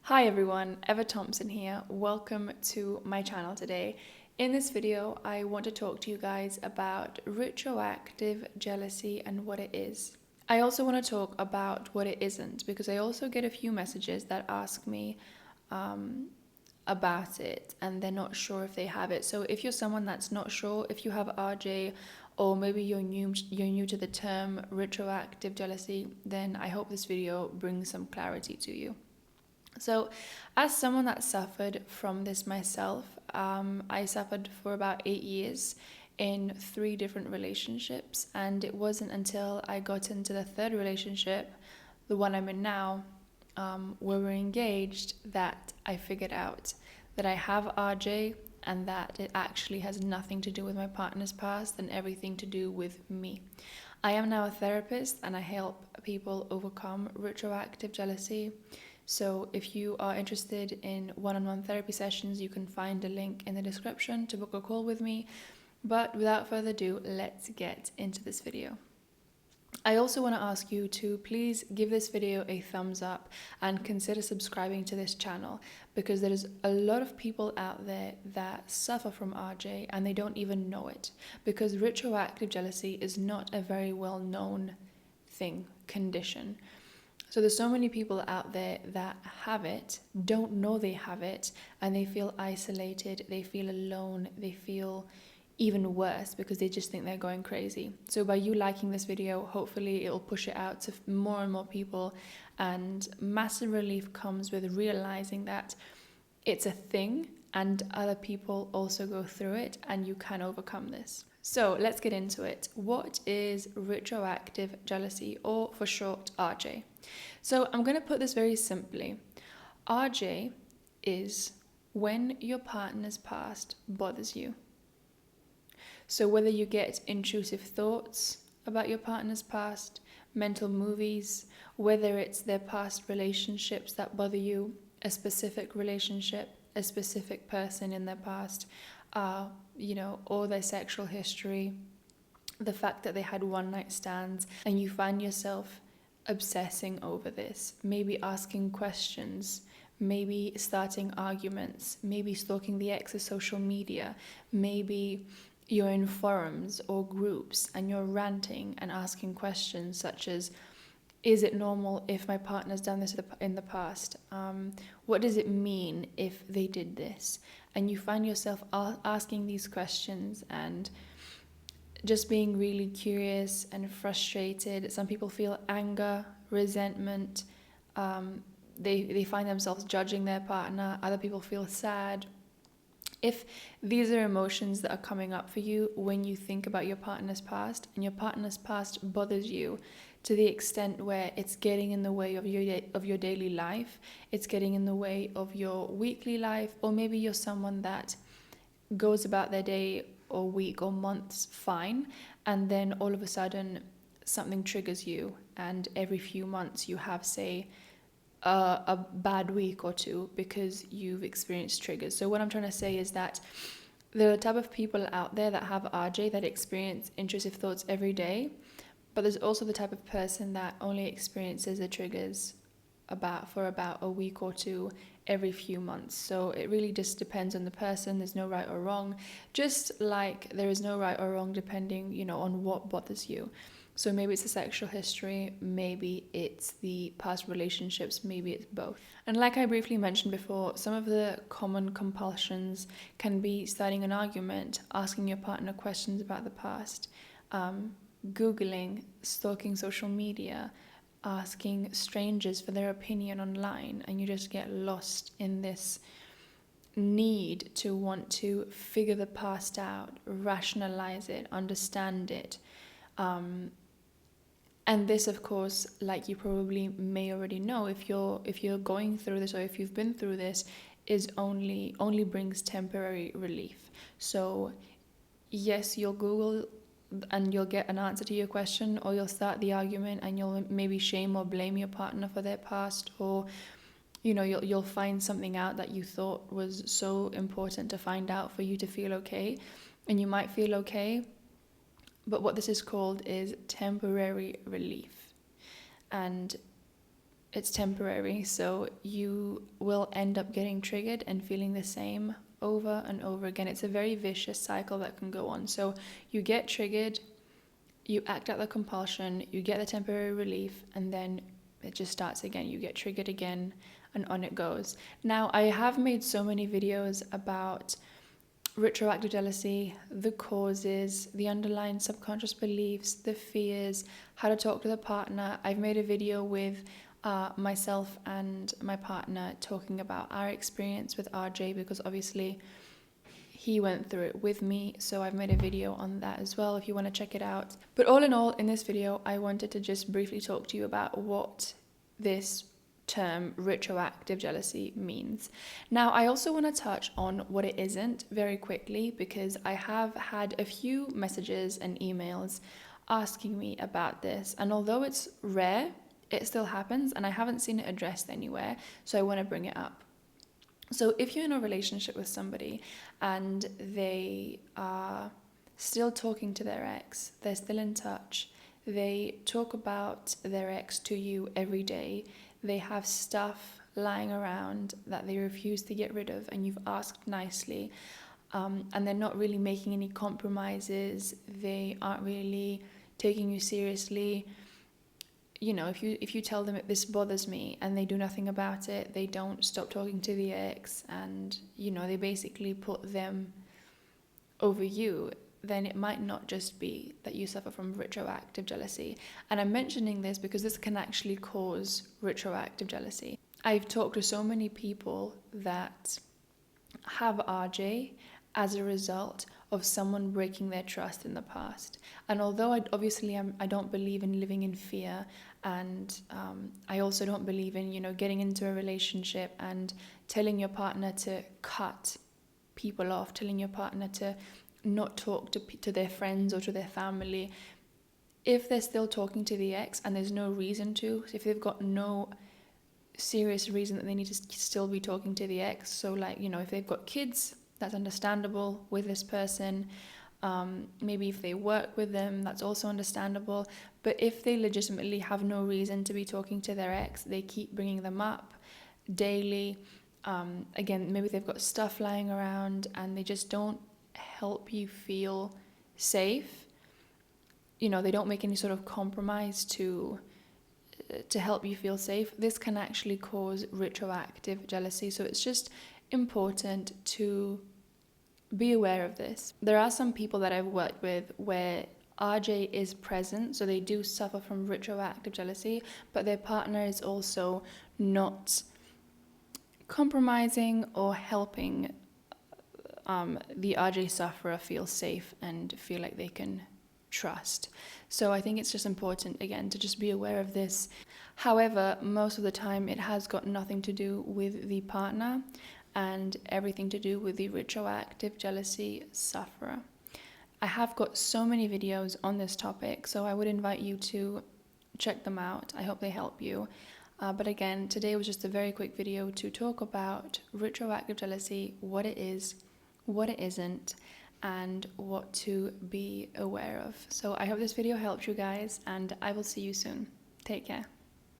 Hi everyone, Eva Thompson here. Welcome to my channel today. In this video, I want to talk to you guys about retroactive jealousy and what it is. I also want to talk about what it isn't, because I also get a few messages that ask me about it and they're not sure if they have it. So if you're someone that's not sure if you have RJ, or maybe you're new to the term retroactive jealousy, then I hope this video brings some clarity to you. So, as someone that suffered from this myself, I suffered for about 8 years in 3 different relationships, and it wasn't until I got into the 3rd relationship, the one I'm in now, where we're engaged, that I figured out that I have RJ and that it actually has nothing to do with my partner's past and everything to do with me. I am now a therapist and I help people overcome retroactive jealousy. So if you are interested in one-on-one therapy sessions, you can find a link in the description to book a call with me. But without further ado, let's get into this video. I also want to ask you to please give this video a thumbs up and consider subscribing to this channel, because there is a lot of people out there that suffer from RJ and they don't even know it, because retroactive jealousy is not a very well-known condition. So there's so many people out there that have it, don't know they have it, and they feel isolated, they feel alone, they feel even worse because they just think they're going crazy. So by you liking this video, hopefully it'll push it out to more and more people, and massive relief comes with realizing that it's a thing and other people also go through it and you can overcome this. So let's get into it. What is retroactive jealousy, or for short, RJ? So I'm going to put this very simply. RJ is when your partner's past bothers you. So whether you get intrusive thoughts about your partner's past, mental movies, whether it's their past relationships that bother you, a specific relationship, a specific person in their past, or their sexual history, the fact that they had one-night stands, and you find yourself obsessing over this, maybe asking questions, maybe starting arguments, maybe stalking the ex's social media, maybe you're in forums or groups and you're ranting and asking questions such as, is it normal if my partner's done this in the past? What does it mean if they did this? And you find yourself asking these questions and just being really curious and frustrated. Some people feel anger, resentment. They find themselves judging their partner. Other people feel sad. If these are emotions that are coming up for you when you think about your partner's past, and your partner's past bothers you to the extent where it's getting in the way of your daily life, it's getting in the way of your weekly life, or maybe you're someone that goes about their day or week or months fine, and then all of a sudden something triggers you, and every few months you have, say, a bad week or two because you've experienced triggers. So what I'm trying to say is that there are a type of people out there that have RJ that experience intrusive thoughts every day, but there's also the type of person that only experiences the triggers for about a week or two every few months. So it really just depends on the person. There's no right or wrong, just like there is no right or wrong depending, on what bothers you. So maybe it's the sexual history, maybe it's the past relationships, maybe it's both. And like I briefly mentioned before, some of the common compulsions can be starting an argument, asking your partner questions about the past, Googling, stalking social media, asking strangers for their opinion online, and you just get lost in this need to want to figure the past out, rationalize it, understand it. And this, of course, like you probably may already know, if you're going through this or if you've been through this, is only brings temporary relief. So yes, you'll Google and you'll get an answer to your question, or you'll start the argument and you'll maybe shame or blame your partner for their past, or you'll find something out that you thought was so important to find out for you to feel okay, and you might feel okay. But what this is called is temporary relief. And it's temporary, so you will end up getting triggered and feeling the same over and over again. It's a very vicious cycle that can go on. So you get triggered, you act out the compulsion, you get the temporary relief, and then it just starts again. You get triggered again, and on it goes. Now, I have made so many videos about retroactive jealousy, the causes, the underlying subconscious beliefs, the fears, how to talk to the partner. I've made a video with myself and my partner talking about our experience with RJ, because obviously he went through it with me, so I've made a video on that as well if you want to check it out. But all in all, in this video, I wanted to just briefly talk to you about what this term retroactive jealousy means. Now, I also want to touch on what it isn't very quickly, because I have had a few messages and emails asking me about this, and although it's rare, it still happens, and I haven't seen it addressed anywhere, so I want to bring it up. So if you're in a relationship with somebody and they are still talking to their ex, they're still in touch, they talk about their ex to you every day, they have stuff lying around that they refuse to get rid of, and you've asked nicely, and they're not really making any compromises, they aren't really taking you seriously. You know, if you tell them this bothers me and they do nothing about it, they don't stop talking to the ex, and you know, they basically put them over you, then it might not just be that you suffer from retroactive jealousy. And I'm mentioning this because this can actually cause retroactive jealousy. I've talked to so many people that have RJ as a result of someone breaking their trust in the past. And although I don't believe in living in fear, and I also don't believe in, you know, getting into a relationship and telling your partner to cut people off, telling your partner to not talk to their friends or to their family. If they're still talking to the ex and there's no reason to, if they've got no serious reason that they need to still be talking to the ex, so like, you know, if they've got kids, that's understandable with this person. Maybe if they work with them, that's also understandable. But if they legitimately have no reason to be talking to their ex, they keep bringing them up daily. Again, maybe they've got stuff lying around and they just don't help you feel safe. You know, they don't make any sort of compromise to help you feel safe. This can actually cause retroactive jealousy. So it's just important to be aware of this. There are some people that I've worked with where RJ is present, so they do suffer from retroactive jealousy, but their partner is also not compromising or helping the RJ sufferer feel safe and feel like they can trust. So I think it's just important, again, to just be aware of this. However, most of the time it has got nothing to do with the partner and everything to do with the retroactive jealousy sufferer. I have got so many videos on this topic, so I would invite you to check them out. I hope they help you. But again, today was just a very quick video to talk about retroactive jealousy, what it is, what it isn't, and what to be aware of. So I hope this video helped you guys, and I will see you soon. Take care.